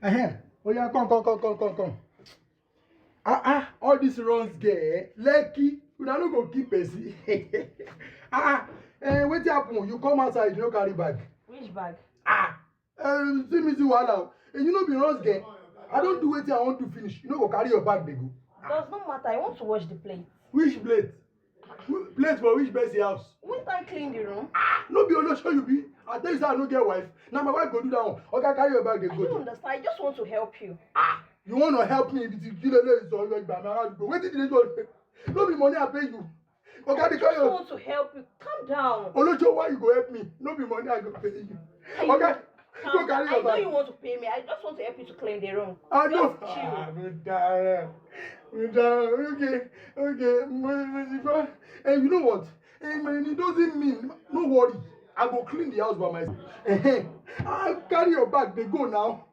Oh yeah, come. All these runs get lucky. We don't go keep person. Wetin happen? You come outside, you no carry bag. Which bag? See wahala. You no be runs get. I don't do wetin I want to finish. You no go carry your bag, they go. Does not matter. I want to wash the plate. Which plate? Plate for which person house? Won't I clean the room? No be Olosho you be. I tell you say I no get wife. Now my wife go do that one. Okay, carry your bag, they I go. don't understand. I just want to help you. You want to help me if you kill a is always by my house. Wait till you do. No be money I pay you. Okay, I they just carry your. want to help you. Calm down. Olosho, why you go help me? No be money I go pay you. Okay, go carry I your know bag. you want to pay me. I just want to help you to clean the room. I know. Just chill. Okay. And you know what? Man, it doesn't mean no worry. I go clean the house by myself. I carry your bag. They go now.